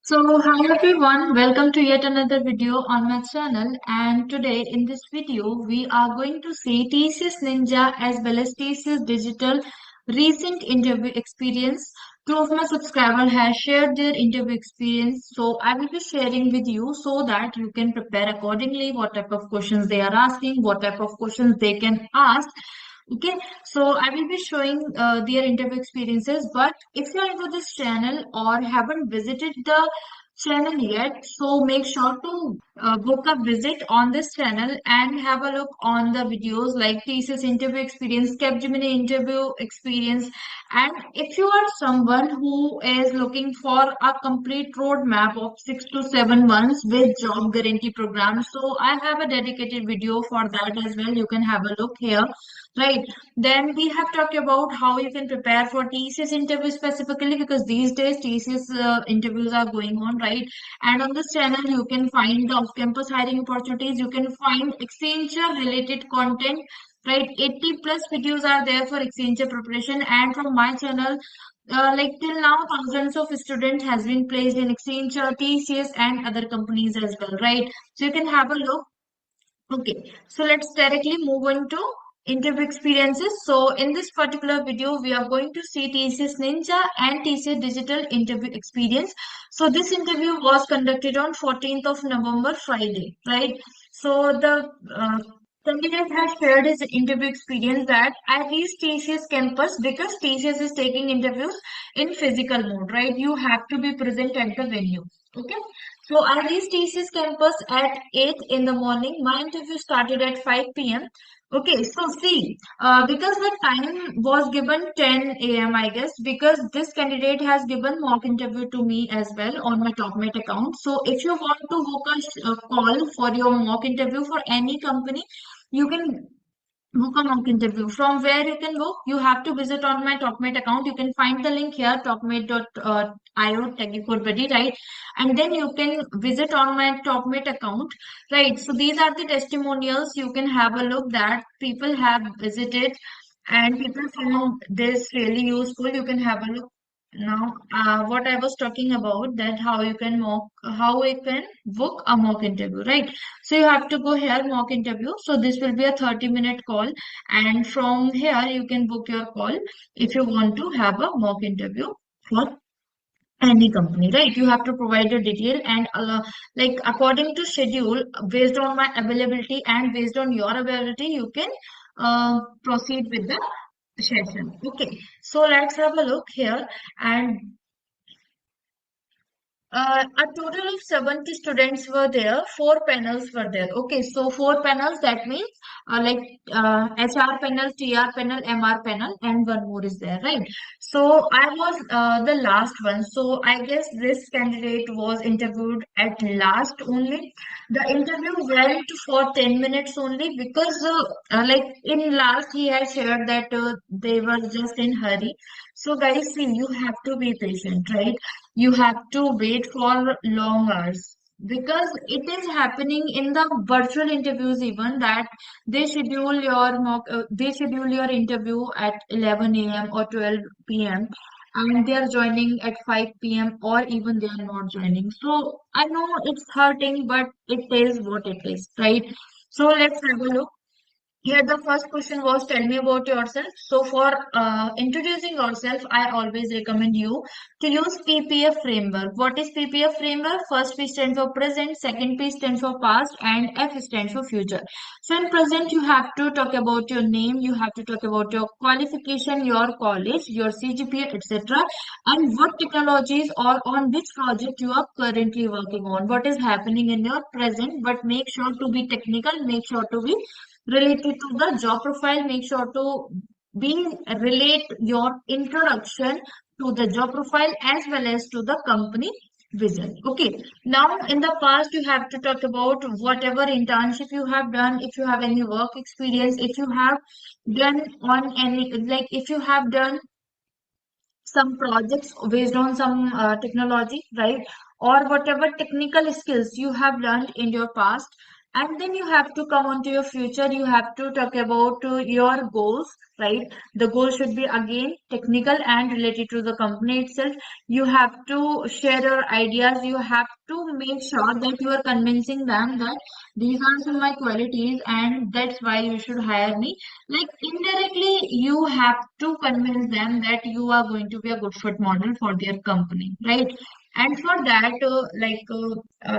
So, hi everyone, welcome to yet another video on my channel. And today in this video, we are going to see TCS Ninja as well as TCS Digital recent interview experience. Two of my subscribers have shared their interview experience, so I will be sharing with you so that you can prepare accordingly what type of questions they are asking, what type of questions they can ask. Okay, so I will be showing their interview experiences. But if you are into this channel or haven't visited the channel yet, so make sure to book a visit on this channel and have a look on the videos like thesis interview experience, Capgemini interview experience. And if you are someone who is looking for a complete roadmap of 6 to 7 months with job guarantee program, so I have a dedicated video for that as well. You can have a look here. Right. Then we have talked about how you can prepare for TCS interview specifically because these days TCS interviews are going on, right? And on this channel, you can find the off-campus hiring opportunities. You can find Accenture related content, right? 80 plus videos are there for Accenture preparation. And from my channel, like till now, thousands of students has been placed in Accenture, TCS, and other companies as well, right? So you can have a look. Okay, so let's directly move on to interview experiences. So in this particular video, we are going to see TCS Ninja and TCS Digital Interview Experience. So this interview was conducted on 14th of November, Friday, right? So the candidate has shared his interview experience that I reached TCS campus because TCS is taking interviews in physical mode, right? You have to be present at the venue. Okay. So I reached TCS campus at 8 in the morning. My interview started at 5 p.m. Okay, so see, because the time was given 10 a.m. I guess, because this candidate has given mock interview to me as well on my TopMate account. So if you want to book a call for your mock interview for any company, you can book a mock interview. From where you can book, you have to visit on my TopMate account. You can find the link here, topmate.io technicode buddy, right? And then you can visit on my TopMate account, right? So these are the testimonials. You can have a look that people have visited and people found this really useful. You can have a look now. What I was talking about, that how you can book a mock interview, right? So you have to go here, mock interview. So this will be a 30-minute call, and from here you can book your call if you want to have a mock interview for any company, right? You have to provide your detail and like according to schedule, based on my availability and based on your availability, you can proceed with the session. Okay, so let's have a look here. And a total of 70 students were there. Four panels were there. Okay, so four panels, that means like HR panel, TR panel, MR panel, and one more is there, right? So I was the last one. So I guess this candidate was interviewed at last only. The interview went for 10 minutes only because like in last he had shared that they were just in hurry. So guys, see, you have to be patient, right? You have to wait for long hours because it is happening in the virtual interviews even that they schedule your interview at 11 a.m. or 12 p.m. and they are joining at 5 p.m. or even they are not joining. So I know it's hurting, but it is what it is, right? So let's have a look. Here, the first question was, tell me about yourself. So, for introducing yourself, I always recommend you to use PPF framework. What is PPF framework? First P stands for present, second P stands for past, and F stands for future. So, in present, you have to talk about your name, you have to talk about your qualification, your college, your CGPA, etc., and what technologies or on which project you are currently working on. What is happening in your present, but make sure to be technical, make sure to be related to the job profile. Make sure to be relate your introduction to the job profile as well as to the company vision. Okay, now in the past you have to talk about whatever internship you have done, if you have any work experience, if you have done on any, like if you have done some projects based on some technology, right? Or whatever technical skills you have learned in your past, and then you have to come on to your future. You have to talk about your goals, right? The goal should be again technical and related to the company itself. You have to share your ideas. You have to make sure that you are convincing them that these are some my qualities and that's why you should hire me. Like indirectly you have to convince them that you are going to be a good fit model for their company, right? And for that,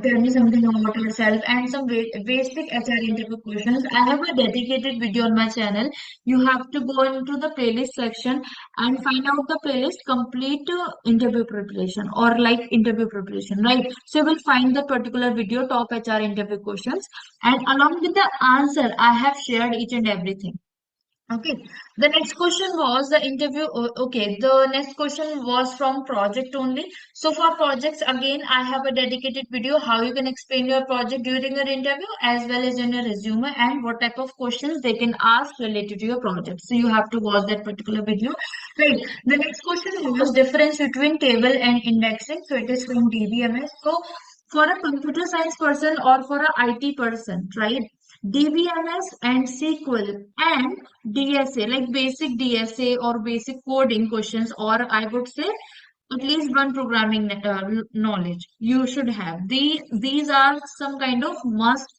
tell me something about yourself and some basic HR interview questions. I have a dedicated video on my channel. You have to go into the playlist section and find out the playlist complete interview preparation or like interview preparation, right? So you will find the particular video top HR interview questions, and along with the answer, I have shared each and everything. Okay, the next question was the interview. Okay, the next question was from project only. So for projects, again, I have a dedicated video how you can explain your project during your interview as well as in your resume and what type of questions they can ask related to your project. So you have to watch that particular video. Right. The next question was difference between table and indexing. So it is from dbms. So for a computer science person or for a IT person, right? DBMS and SQL and DSA, like basic DSA or basic coding questions, or I would say at least one programming knowledge you should have. These are some kind of must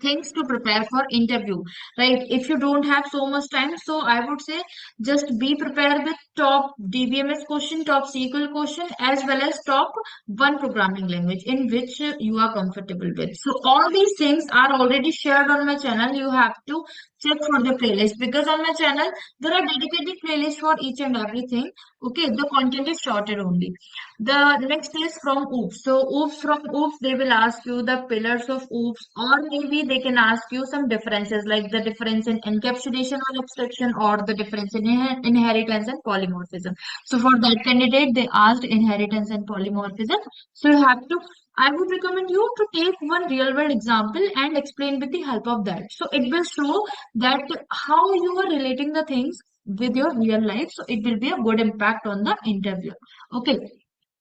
things to prepare for interview, right? If you don't have so much time, so I would say just be prepared with top dbms question, top sql question, as well as top one programming language in which you are comfortable with. So all these things are already shared on my channel. You have to check for the playlist because on my channel there are dedicated playlists for each and everything. Okay, the content is shorter only. The next is from OOPS. So OOPS, from OOPS, they will ask you the pillars of OOPS, or maybe they can ask you some differences like the difference in encapsulation or abstraction, or the difference in inheritance and polymorphism. So for that candidate, they asked inheritance and polymorphism. So you have to, I would recommend you to take one real world example and explain with the help of that. So it will show that how you are relating the things with your real life. So it will be a good impact on the interview. Okay.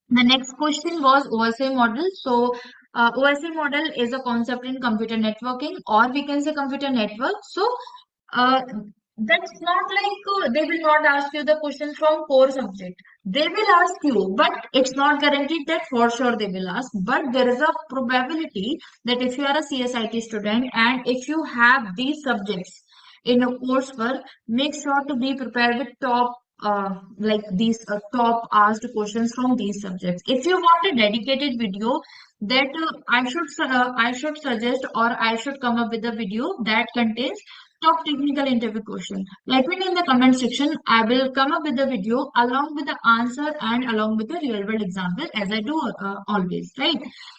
The next question was OSI model. So, OSI model is a concept in computer networking, or we can say computer network. So, uh, that's not like they will not ask you the question from core subject. They will ask you, but it's not guaranteed that for sure they will ask. But there is a probability that if you are a CSIT student and if you have these subjects in a coursework, make sure to be prepared with top like these top asked questions from these subjects. If you want a dedicated video, that I should suggest, or I should come up with a video that contains top technical interview question. Let me know in the comment section. I will come up with the video along with the answer and along with the real world example as I do always, right?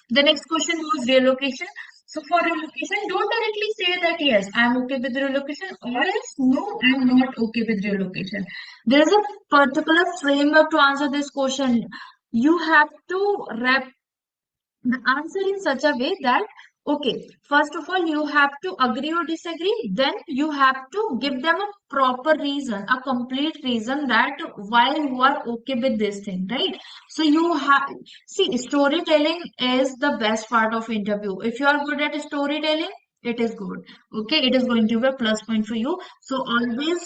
The next question was relocation. So for relocation, don't directly say that yes, I'm okay with relocation, or else no, I'm not okay with relocation. There is a particular framework to answer this question. You have to wrap the answer in such a way that, okay, first of all, you have to agree or disagree, then you have to give them a proper reason, a complete reason that why you are okay with this thing, right? So you have, see, storytelling is the best part of interview. If you are good at storytelling, it is good. Okay, it is going to be a plus point for you. So always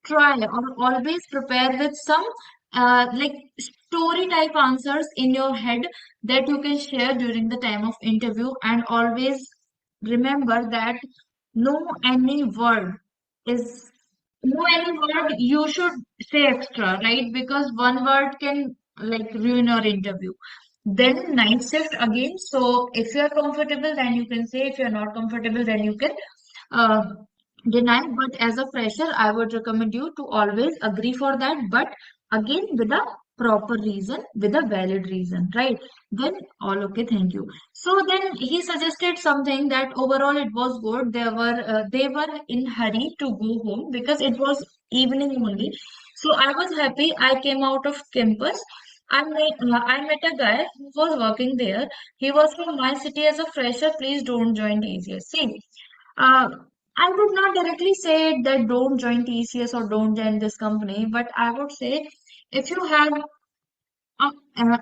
try or always prepare with some like story type answers in your head that you can share during the time of interview, and always remember that no any word is no any word you should say extra, right? Because one word can like ruin your interview. Then night shift again. So if you are comfortable, then you can say. If you are not comfortable, then you can uh, deny. But as a fresher, I would recommend you to always agree for that, but again with a proper reason, with a valid reason, right? Then all okay, thank you. So then he suggested something that overall it was good. They were in hurry to go home because it was evening only. So I was happy. I came out of campus. I met a guy who was working there. He was from my city as a fresher. Please don't join TCS. See, uh, I would not directly say that don't join TCS or don't join this company, but I would say if you have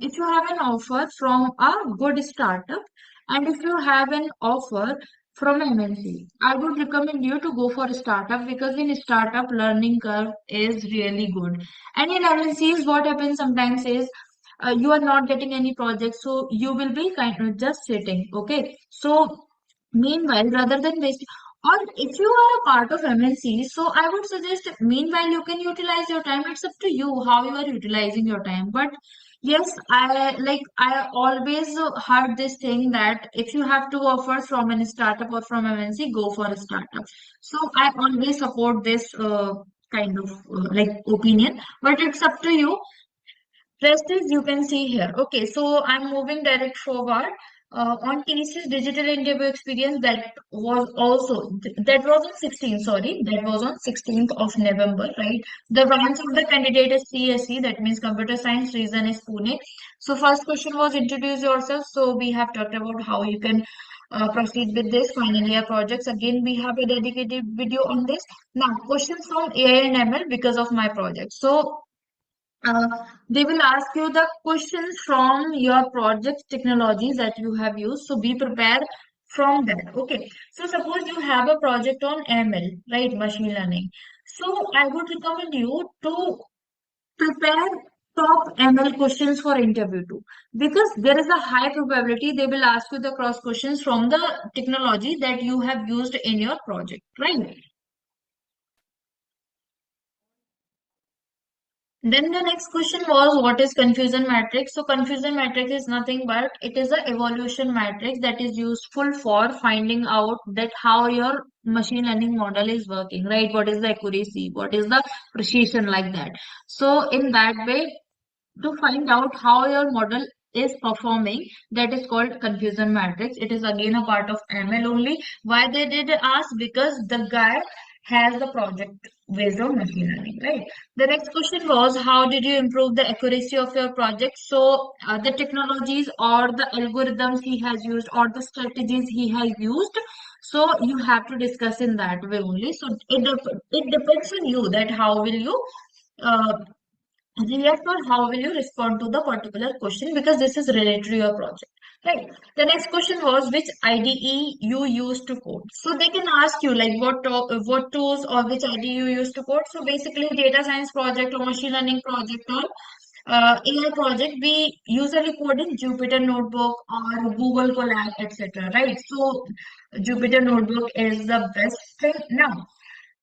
if you have an offer from a good startup, And if you have an offer from MNC, I would recommend you to go for a startup because in startup learning curve is really good. And in MNCs, what happens sometimes is you are not getting any projects, so you will be kind of just sitting. Okay, so meanwhile, rather than wasting, or if you are a part of MNC, so I would suggest meanwhile you can utilize your time. It's up to you how you are utilizing your time. But yes, I always heard this thing that if you have two offers from a startup or from MNC, go for a startup. So I always support this kind of opinion. But it's up to you. Rest is you can see here. Okay, so I'm moving direct forward. On TCS Digital Interview Experience, that was on 16th, sorry, that was on 16th of November, right? The branch of the candidate is CSE, that means Computer Science, reason is Pune. So first question was introduce yourself. So we have talked about how you can proceed with this final year projects. Again, we have a dedicated video on this. Now, questions from AI and ML because of my project. So uh, they will ask you the questions from your project technologies that you have used. So be prepared from that. Okay. So suppose you have a project on ML, right? Machine learning. So I would recommend you to prepare top ML questions for interview too. Because there is a high probability they will ask you the cross questions from the technology that you have used in your project, right? Then the next question was what is confusion matrix? So confusion matrix is nothing but it is a evolution matrix that is useful for finding out that how your machine learning model is working, right? What is the accuracy? What is the precision like that? So in that way, to find out how your model is performing, that is called confusion matrix. It is again a part of ML only. Why they did ask? Because the guy has the project based on machine learning, right? The next question was how did you improve the accuracy of your project? So the technologies or the algorithms he has used or the strategies he has used, so you have to discuss in that way only. So it depends on you that how will you uh, react or how will you respond to the particular question because this is related to your project, right? The next question was which IDE you use to code. So they can ask you like what tools or which IDE you use to code. So basically data science project or machine learning project or AI project, we usually code in Jupyter Notebook or Google Colab, etc. Right? So Jupyter Notebook is the best thing. Now,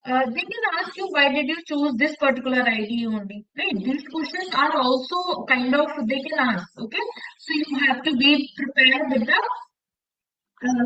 they can ask you why did you choose this particular ID only, right? These questions are also kind of they can ask, okay? So you have to be prepared with the uh,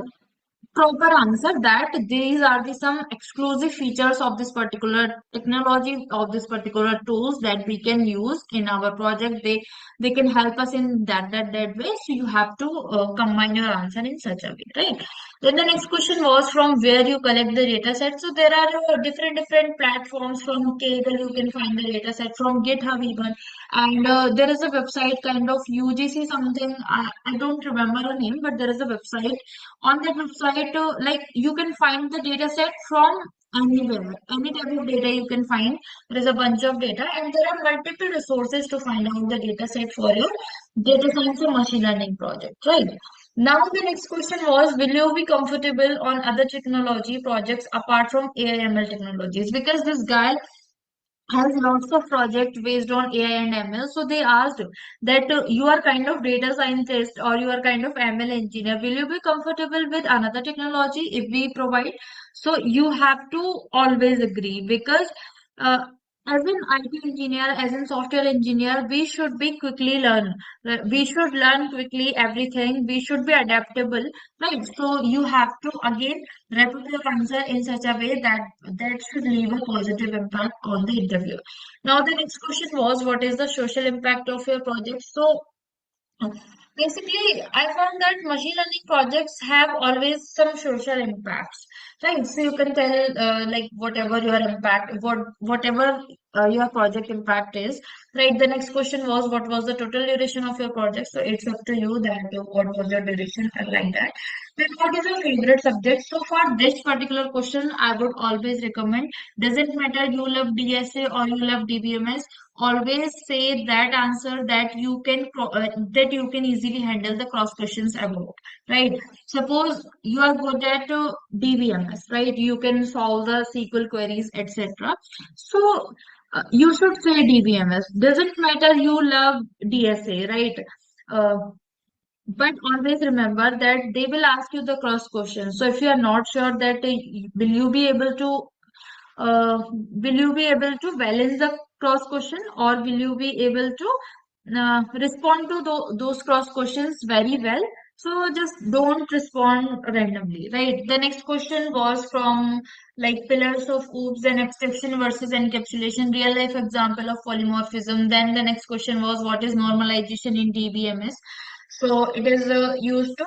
proper answer that these are the some exclusive features of this particular technology of this particular tools that we can use in our project. They can help us in that way. So you have to combine your answer in such a way, right? Then the next question was from where you collect the data set. So there are different platforms. From Kaggle you can find the data set, from GitHub even, and there is a website kind of UGC something. I don't remember the name, but there is a website. On that website, like you can find the data set from anywhere, any type of data you can find. There is a bunch of data, and there are multiple resources to find out the data set for your data science or machine learning project, right? Now, the next question was, will you be comfortable on other technology projects apart from AI/ML technologies? Because this guy has lots of projects based on AI and ML. So they asked that you are kind of data scientist or you are kind of ML engineer. Will you be comfortable with another technology if we provide? So you have to always agree because uh, as an IT engineer, as an software engineer, we should be quickly learn. We should learn quickly everything. We should be adaptable, right? So you have to again wrap up your answer in such a way that should leave a positive impact on the interview. Now, the next question was, what is the social impact of your project? So, basically, I found that machine learning projects have always some social impacts, right? So you can tell like whatever your impact, whatever your project impact is, right? The next question was what was the total duration of your project? So it's up to you that what was your duration and like that. Then what is your favorite subject? So for this particular question, I would always recommend. Doesn't matter you love DSA or you love dbms. always say that answer that you can easily handle the cross questions about, right? Suppose you are good at dbms, right? You can solve the sql queries, etc. So you should say dbms. Doesn't matter you love dsa, right? uh, but always remember that they will ask you the cross questions. So if you are not sure that will you be able to balance the cross question, or will you be able to respond to those cross questions very well? So just don't respond randomly, right? The next question was from like pillars of OOPS and abstraction versus encapsulation, real life example of polymorphism. Then the next question was what is normalization in DBMS? So it is used to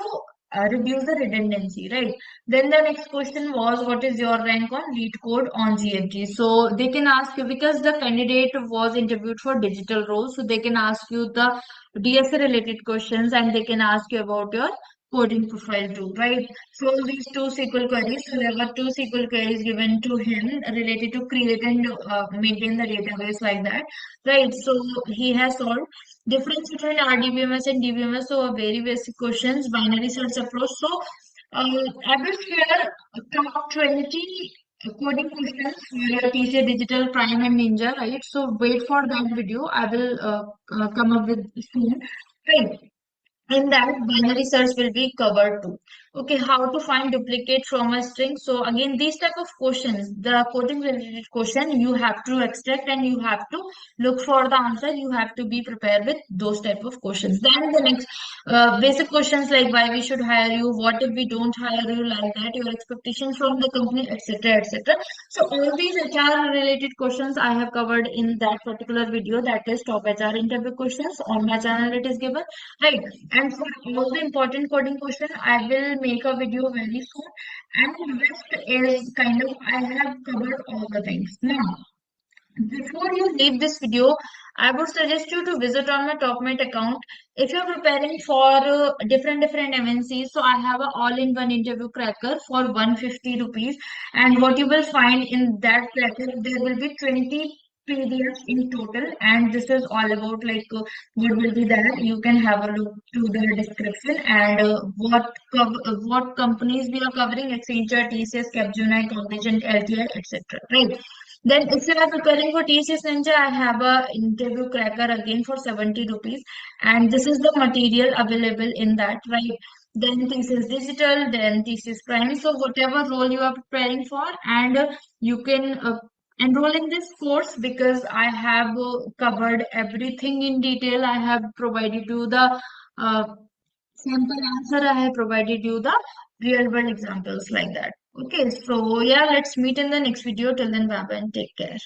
reduce the redundancy, right? Then the next question was, what is your rank on lead code on GFG? So they can ask you, because the candidate was interviewed for digital roles, so they can ask you the DSA related questions, and they can ask you about your coding profile too, right? So these two SQL queries, so there were two SQL queries given to him related to create and maintain the database like that, right? So he has solved difference between RDBMS and DBMS. So a very basic questions, binary search approach. So I will share top 20 coding questions for TCS Digital Prime and Ninja, right? So wait for that video. I will come up with soon. Right. In that, binary search will be covered too. Okay, how to find duplicate from a string? So again, these type of questions, the coding related question, you have to extract and you have to look for the answer. You have to be prepared with those type of questions. Then the next basic questions like why we should hire you, what if we don't hire you, like that, your expectations from the company, etc., etc. So all these HR related questions I have covered in that particular video, that is top HR interview questions. On my channel it is given, right? And for all the important coding question, I will make a video very soon. And rest is kind of, I have covered all the things. Now, before you leave this video, I would suggest you to visit on my TopMate account. If you're preparing for different MNCs, so I have an all-in-one interview cracker for 150 rupees. And what you will find in that cracker, there will be 20 PDFs in total, and this is all about like what will be there. You can have a look to the description and what companies we are covering: Accenture, TCS, Capgemini, Cognizant, LTI, etc. Right? Then if you are preparing for TCS Ninja, I have a interview cracker again for 70 rupees, and this is the material available in that, right? Then TCS Digital, then TCS Prime. So whatever role you are preparing for, and you can enroll in this course, because I have covered everything in detail. I have provided you the uh, sample answer. I have provided you the real world examples like that. Okay, so yeah, let's meet in the next video. Till then, bye bye and take care.